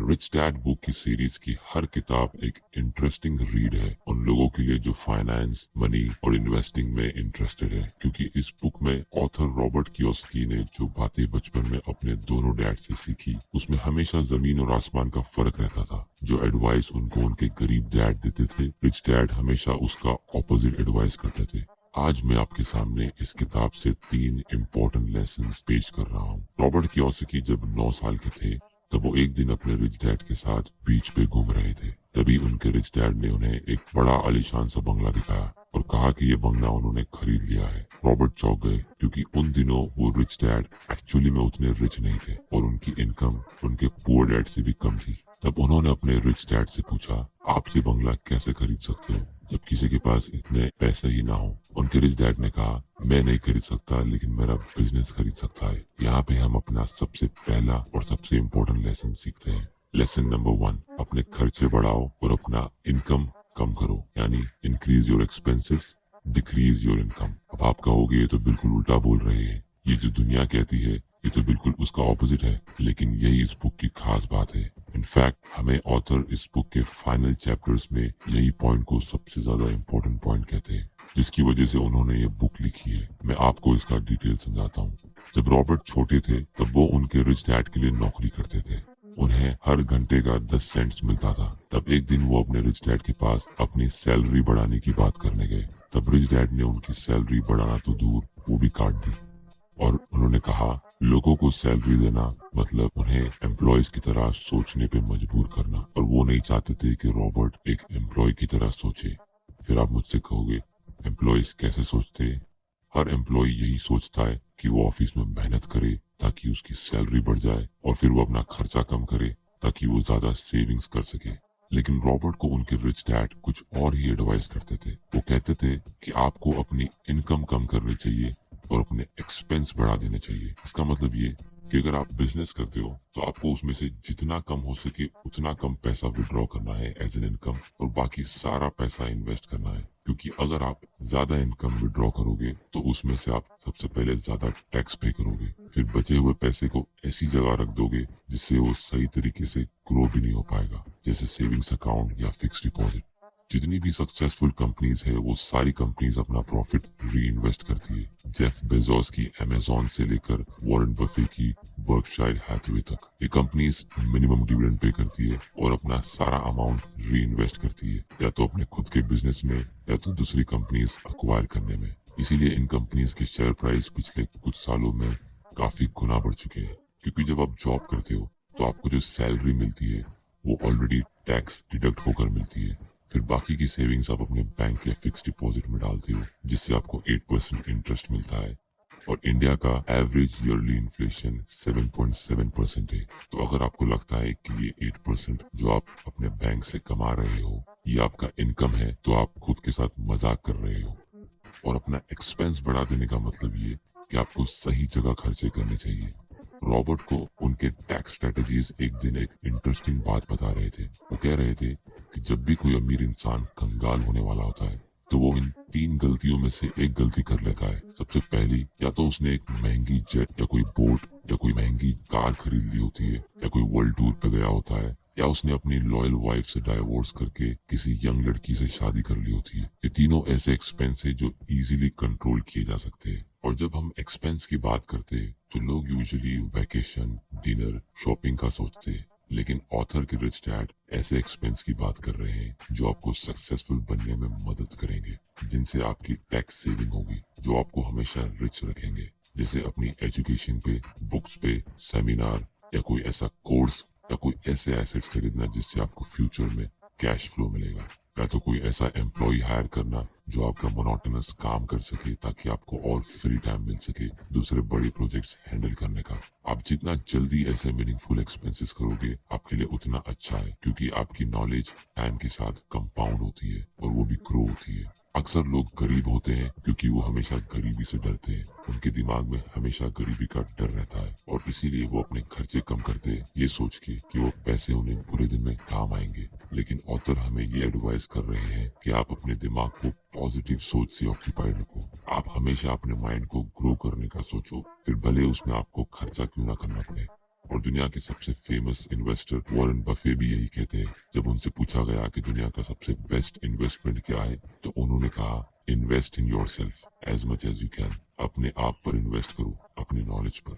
Rich dad book की series की हर किताब एक इंटरेस्टिंग रीड है उन लोगों के लिए जो फाइनेंस, मनी और इन्वेस्टिंग में इंटरेस्टेड है, क्योंकि इस बुक में ऑथर रॉबर्ट कियोसाकी ने जो बातें बचपन में अपने दोनों डैड से सीखी, उसमें हमेशा जमीन और आसमान का फर्क रहता था। जो एडवाइस उनको उनके गरीब डैड देते थे, रिच डैड हमेशा उसका ऑपोजिट एडवाइस करते थे। आज मैं आपके सामने इस किताब से 3 इम्पोर्टेंट लेसन पेश कर रहा हूँ। रॉबर्ट कियोसाकी जब 9 साल के थे तब वो एक दिन अपने रिच डैड के साथ बीच पे घूम रहे थे। तभी उनके रिच डैड ने उन्हें एक बड़ा आलीशान सा बंगला दिखाया और कहा कि ये बंगला उन्होंने खरीद लिया है। रॉबर्ट चौंक गए, क्योंकि उन दिनों वो रिच डैड एक्चुअली में उतने रिच नहीं थे और उनकी इनकम उनके पुअर डैड से भी कम थी। तब उन्होंने अपने रिच डैड से पूछा, आप ये बंगला कैसे खरीद सकते हो जब किसी के पास इतने पैसे ही ना हो। उनके रिच डैड ने कहा, मैं नहीं खरीद सकता, लेकिन मेरा बिजनेस खरीद सकता है। यहाँ पे हम अपना सबसे पहला और सबसे इम्पोर्टेंट लेसन सीखते हैं। लेसन नंबर 1, अपने खर्चे बढ़ाओ और अपना इनकम कम करो, यानी increase your expenses, decrease your income. अब आप कहोगे ये तो बिल्कुल उल्टा बोल रहे हैं, ये जो दुनिया कहती है ये तो बिल्कुल उसका ऑपोजिट है, लेकिन यही इस बुक की खास बात है। इनफैक्ट हमें ऑथर इस बुक के फाइनल चैप्टर्स में यही पॉइंट को सबसे ज्यादा इम्पोर्टेंट पॉइंट कहते हैं, जिसकी वजह से उन्होंने ये बुक लिखी है। मैं आपको इसका डिटेल समझाता हूँ। जब रॉबर्ट छोटे थे तब वो उनके रिच डैड के लिए नौकरी करते थे। उन्हें हर घंटे का 10 सेंट्स मिलता था। तब एक दिन वो अपने रिच डैड के पास अपनी सैलरी बढ़ाने की बात करने गए। तब रिच डैड ने उनकी सैलरी बढ़ाना तो दूर, वो भी काट दी और उन्होंने कहा, लोगों को सैलरी देना मतलब उन्हें एम्प्लॉयज की तरह सोचने पे मजबूर करना, और वो नहीं चाहते थे कि रॉबर्ट एक एम्प्लॉय की तरह सोचे। फिर आप मुझसे कहोगे, एम्प्लॉयज कैसे सोचते? हर एम्प्लॉय यही सोचता है कि वो ऑफिस में मेहनत करे ताकि उसकी सैलरी बढ़ जाए और फिर वो अपना खर्चा कम करे ताकि वो ज्यादा सेविंग्स कर सके। लेकिन रॉबर्ट को उनके रिच डैड कुछ और ही एडवाइस करते थे। वो कहते थे कि आपको अपनी इनकम कम करनी चाहिए और अपने एक्सपेंस बढ़ा देने चाहिए। इसका मतलब ये कि अगर आप बिजनेस करते हो तो आपको उसमें से जितना कम हो सके उतना कम पैसा विड्रॉ करना है एज एन इनकम, और बाकी सारा पैसा इन्वेस्ट करना है। क्योंकि अगर आप ज्यादा इनकम विड्रॉ करोगे तो उसमें से आप सबसे पहले ज्यादा टैक्स पे करोगे, फिर बचे हुए पैसे को ऐसी जगह रख दोगे जिससे वो सही तरीके से ग्रो भी नहीं हो पाएगा, जैसे सेविंग्स अकाउंट या फिक्स डिपॉजिट। जितनी भी सक्सेसफुल कंपनीज है वो सारी कंपनीज अपना प्रॉफिट री इन्वेस्ट करती है। जेफ बेजोस की अमेजोन से लेकर वॉरेन बफे की बर्कशायर हैथवे तक, ये कंपनीज मिनिमम डिविडेंड पे करती है और अपना सारा अमाउंट री इन्वेस्ट करती है, या तो अपने खुद के बिजनेस में या तो दूसरी कंपनीज अक्वायर करने में। इसीलिए इन कंपनीज के शेयर प्राइस पिछले कुछ सालों में काफी गुना बढ़ चुके हैं। क्योंकि जब आप जॉब करते हो तो आपको जो सैलरी मिलती है वो ऑलरेडी टैक्स डिडक्ट होकर मिलती है। फिर बाकी की सेविंग्स आप अपने बैंक या फिक्स डिपॉजिट में डालते हो, जिससे आपको 8% इंटरेस्ट मिलता है। और इंडिया का एवरेज ईयरली इन्फ्लेशन 7.7% है। तो अगर आपको लगता है कि ये 8% जो आप अपने बैंक से कमा रहे हो ये आपका इनकम है, तो आप खुद के साथ मजाक कर रहे हो। और अपना एक्सपेंस बढ़ा देने का मतलब ये कि आपको सही जगह खर्चे करने चाहिए। रॉबर्ट को उनके टैक्स स्ट्रेटजीज एक दिन एक इंटरेस्टिंग बात बता रहे थे। वो कह रहे थे कि जब भी कोई अमीर इंसान कंगाल होने वाला होता है तो वो इन 3 गलतियों में से एक गलती कर लेता है। सबसे पहली, या तो उसने एक महंगी जेट या कोई बोट या कोई महंगी कार खरीद ली होती है, या कोई वर्ल्ड टूर पे गया होता है, या उसने अपनी लॉयल वाइफ से डाइवोर्स करके किसी यंग लड़की से शादी कर ली होती है। ये तीनों ऐसे एक्सपेंस है जो इजीली कंट्रोल किए जा सकते हैं। और जब हम एक्सपेंस की बात करते हैं तो लोग यूजुअली वैकेशन, डिनर, शॉपिंग का सोचते हैं, लेकिन ऑथर के रिच डैड ऐसे एक्सपेंस की बात कर रहे हैं जो आपको सक्सेसफुल बनने में मदद करेंगे, जिनसे आपकी टैक्स सेविंग होगी, जो आपको हमेशा रिच रखेंगे। जैसे अपनी एजुकेशन पे, बुक्स पे, सेमिनार, या कोई ऐसा कोर्स या कोई ऐसे एसेट्स खरीदना जिससे आपको फ्यूचर में कैश फ्लो मिलेगा, या तो कोई ऐसा एम्प्लॉय हायर करना जो आपका मोनोटोनस काम कर सके ताकि आपको और फ्री टाइम मिल सके दूसरे बड़े प्रोजेक्ट्स हैंडल करने का। आप जितना जल्दी ऐसे मीनिंगफुल एक्सपेंसेस करोगे आपके लिए उतना अच्छा है, क्योंकि आपकी नॉलेज टाइम के साथ कंपाउंड होती है और वो भी ग्रो होती है। अक्सर लोग गरीब होते हैं क्योंकि वो हमेशा गरीबी से डरते हैं। उनके दिमाग में हमेशा गरीबी का डर रहता है और इसीलिए वो अपने खर्चे कम करते हैं, ये सोच के कि वो पैसे उन्हें बुरे दिन में काम आएंगे। लेकिन ऑथर हमें ये एडवाइस कर रहे हैं कि आप अपने दिमाग को पॉजिटिव सोच से ऑक्यूपाइड रखो। आप हमेशा अपने माइंड को ग्रो करने का सोचो, फिर भले उसमें आपको खर्चा क्यों ना करना पड़े। और दुनिया के सबसे फेमस इन्वेस्टर वॉरेन बफे भी यही कहते हैं। जब उनसे पूछा गया कि दुनिया का सबसे बेस्ट इन्वेस्टमेंट क्या है, तो उन्होंने कहा, invest in yourself as much as you can. अपने आप पर इन्वेस्ट करो, अपनी नॉलेज पर।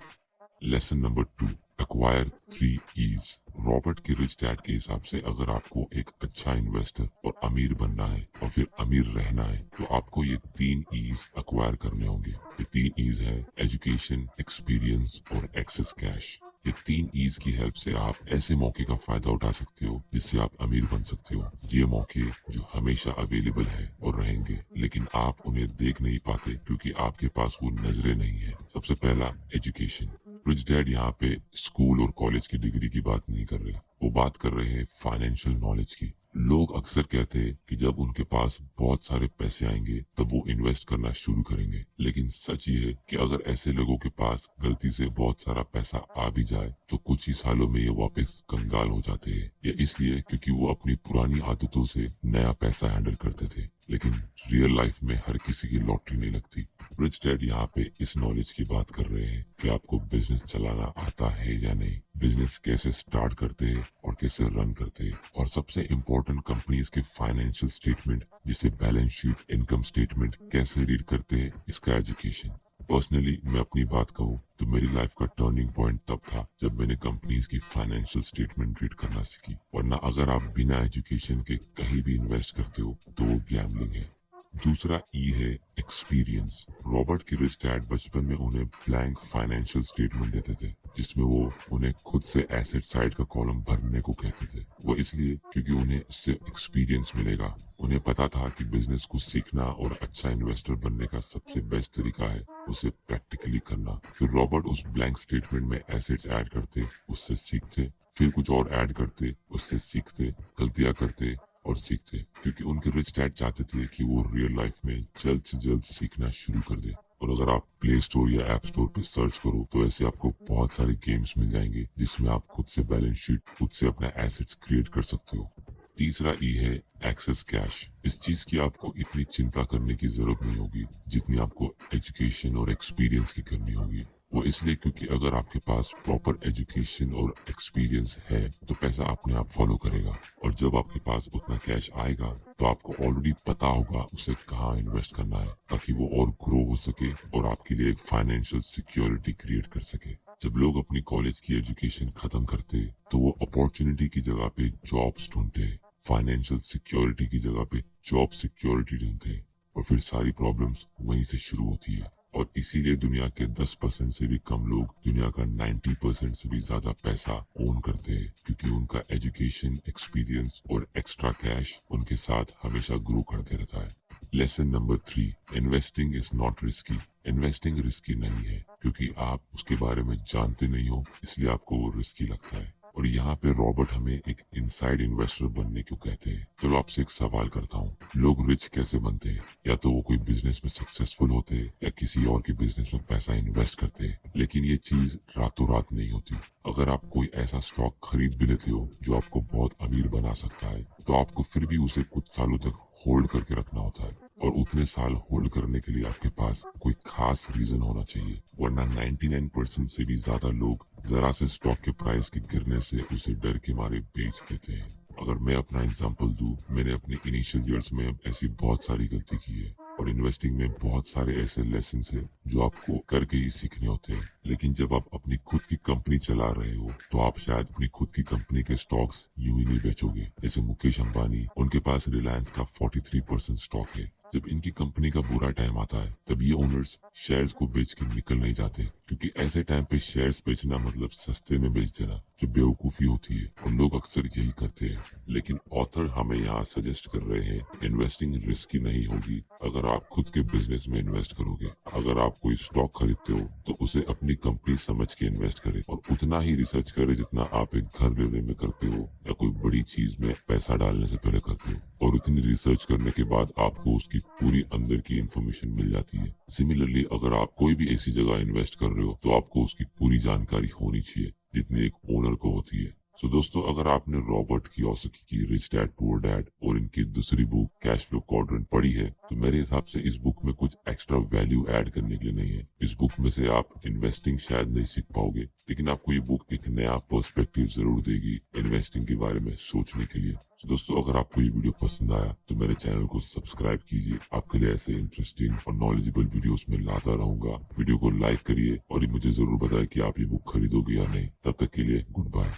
Lesson number 2, acquire 3 E's। Robert के रिच डैड के हिसाब से अगर आपको एक अच्छा इन्वेस्टर और अमीर बनना है और फिर अमीर रहना है, तो आपको ये 3 E's एक्वायर करने होंगे। ये 3 E's है एजुकेशन, एक्सपीरियंस और एक्सेस कैश। ये 3 E's की हेल्प से आप ऐसे मौके का फायदा उठा सकते हो जिससे आप अमीर बन सकते हो। ये मौके जो हमेशा अवेलेबल है और रहेंगे, लेकिन आप उन्हें देख नहीं पाते क्योंकि आपके पास वो नजरें नहीं है। सबसे पहला, एजुकेशन। रिच डैड यहाँ पे स्कूल और कॉलेज की डिग्री की बात नहीं कर रहे, वो बात कर रहे हैं फाइनेंशियल नॉलेज की। लोग अक्सर कहते हैं कि जब उनके पास बहुत सारे पैसे आएंगे तब वो इन्वेस्ट करना शुरू करेंगे, लेकिन सच ये है कि अगर ऐसे लोगों के पास गलती से बहुत सारा पैसा आ भी जाए तो कुछ ही सालों में ये वापस कंगाल हो जाते हैं। ये इसलिए क्योंकि वो अपनी पुरानी आदतों से नया पैसा हैंडल करते थे। लेकिन रियल लाइफ में हर किसी की लॉटरी नहीं लगती। रिच डैड यहाँ पे इस नॉलेज की बात कर रहे हैं कि आपको बिजनेस चलाना आता है या नहीं, बिजनेस कैसे स्टार्ट करते हैं और कैसे रन करते हैं, और सबसे इम्पोर्टेंट कंपनीज के फाइनेंशियल स्टेटमेंट जिसे बैलेंस शीट, इनकम स्टेटमेंट कैसे रीड करते हैं, इसका एजुकेशन। पर्सनली मैं अपनी बात कहूँ तो मेरी लाइफ का टर्निंग पॉइंट तब था जब मैंने कंपनीज की फाइनेंशियल स्टेटमेंट रीड करना सीखी। वरना अगर आप बिना एजुकेशन के कहीं भी इन्वेस्ट करते हो तो वो गैम्बलिंग है। दूसरा ई है एक्सपीरियंस। रॉबर्ट के रिच डैड बचपन में उन्हें ब्लैंक फाइनेंशियल स्टेटमेंट देते थे जिसमें वो उन्हें खुद से एसेट साइड का कॉलम भरने को कहते थे। वो इसलिए क्योंकि उन्हें इससे एक्सपीरियंस मिलेगा। उन्हें पता था कि बिजनेस को सीखना और अच्छा इन्वेस्टर बनने का सबसे बेस्ट तरीका है उसे प्रैक्टिकली करना। फिर रॉबर्ट उस ब्लैंक स्टेटमेंट में एसेट्स ऐड करते, उससे सीखते, फिर कुछ और ऐड करते, उससे सीखते, गलतियां करते और सीखते, क्योंकि उनके रिच डैड चाहते थे कि वो रियल लाइफ में जल्द से जल्द सीखना शुरू कर दे। और अगर आप प्ले स्टोर या ऐप स्टोर पे सर्च करो तो ऐसे आपको बहुत सारे गेम्स मिल जाएंगे जिसमें आप खुद से बैलेंस शीट, खुद से अपना एसेट्स क्रिएट कर सकते हो। तीसरा ई है एक्सेस कैश। इस चीज की आपको इतनी चिंता करने की जरूरत नहीं होगी जितनी आपको एजुकेशन और एक्सपीरियंस की करनी होगी। वो इसलिए क्योंकि अगर आपके पास प्रॉपर एजुकेशन और एक्सपीरियंस है तो पैसा अपने आप फॉलो करेगा, और जब आपके पास उतना कैश आएगा तो आपको ऑलरेडी पता होगा उसे कहाँ इन्वेस्ट करना है ताकि वो और ग्रो हो सके और आपके लिए एक फाइनेंशियल सिक्योरिटी क्रिएट कर सके। जब लोग अपनी कॉलेज की एजुकेशन खत्म करते तो वो अपॉर्चुनिटी की जगह पे जॉब्स ढूंढते, फाइनेंशियल सिक्योरिटी की जगह पे जॉब सिक्योरिटी ढूंढते, और फिर सारी प्रॉब्लम्स वहीं से शुरू होती है। और इसीलिए दुनिया के 10% से भी कम लोग दुनिया का 90% से भी ज्यादा पैसा ओन करते हैं, क्योंकि उनका एजुकेशन, एक्सपीरियंस और एक्स्ट्रा कैश उनके साथ हमेशा ग्रो करते रहता है। Lesson number 3, investing is not risky. Investing risky नहीं है क्योंकि आप उसके बारे में जानते नहीं हो, इसलिए आपको वो रिस्की लगता है। और यहाँ पे रॉबर्ट हमें एक इनसाइड इन्वेस्टर बनने क्यों कहते हैं। चलो आपसे एक सवाल करता हूँ, लोग रिच कैसे बनते हैं? या तो वो कोई बिजनेस में सक्सेसफुल होते हैं या किसी और के बिजनेस में पैसा इन्वेस्ट करते हैं, लेकिन ये चीज रातों रात नहीं होती। अगर आप कोई ऐसा स्टॉक खरीद भी लेते हो जो आपको बहुत अमीर बना सकता है, तो आपको फिर भी उसे कुछ सालों तक होल्ड करके रखना होता है, और उतने साल होल्ड करने के लिए आपके पास कोई खास रीजन होना चाहिए। वरना 99% से भी ज्यादा लोग जरा से स्टॉक के प्राइस के गिरने से उसे डर के मारे बेच देते हैं। अगर मैं अपना एग्जांपल दूं, मैंने अपने इनिशियल ईयर्स में ऐसी बहुत सारी गलती की है, और इन्वेस्टिंग में बहुत सारे ऐसे लेसन है जो आपको करके ही सीखने होते हैं। लेकिन जब आप अपनी खुद की कंपनी चला रहे हो तो आप शायद अपनी खुद की कंपनी के स्टॉक्स यूं ही नहीं बेचोगे। जैसे मुकेश अंबानी, उनके पास रिलायंस का 43% स्टॉक है। जब इनकी कंपनी का बुरा टाइम आता है तब ये ओनर्स शेयर्स को बेच के निकल नहीं जाते, क्योंकि ऐसे टाइम पे शेयर्स बेचना मतलब सस्ते में बेच देना, जो बेवकूफी होती है, और लोग अक्सर यही करते हैं। लेकिन ऑथर हमें यहाँ सजेस्ट कर रहे हैं इन्वेस्टिंग रिस्की नहीं होगी अगर आप खुद के बिजनेस में इन्वेस्ट करोगे। अगर आप कोई स्टॉक खरीदते हो तो उसे अपनी कंपनी समझ के इन्वेस्ट करें, और उतना ही रिसर्च करें जितना आप एक घर लेने में करते हो या कोई बड़ी चीज में पैसा डालने से पहले करते हो। और उतनी रिसर्च करने के बाद आपको उसकी पूरी अंदर की इंफॉर्मेशन मिल जाती है। सिमिलरली अगर आप कोई भी ऐसी जगह इन्वेस्ट कर रहे हो तो आपको उसकी पूरी जानकारी होनी चाहिए जितनी एक ओनर को होती है। सो दोस्तों, अगर आपने रॉबर्ट कियोसाकी की रिच डैड पुअर डैड और इनकी दूसरी बुक कैश फ्लो क्वाड्रेंट पढ़ी है तो मेरे हिसाब से इस बुक में कुछ एक्स्ट्रा वैल्यू ऐड करने के लिए नहीं है। इस बुक में से आप इन्वेस्टिंग शायद नहीं सीख पाओगे, लेकिन आपको ये बुक एक नया पर्सपेक्टिव जरूर देगी इन्वेस्टिंग के बारे में सोचने के लिए। तो दोस्तों, अगर आपको ये वीडियो पसंद आया तो मेरे चैनल को सब्सक्राइब कीजिए। आपके लिए ऐसे इंटरेस्टिंग और नॉलेजेबल वीडियोस में लाता रहूंगा। वीडियो को लाइक करिए और ये मुझे जरूर बताएं कि आप ये बुक खरीदोगे या नहीं। तब तक के लिए गुड बाय।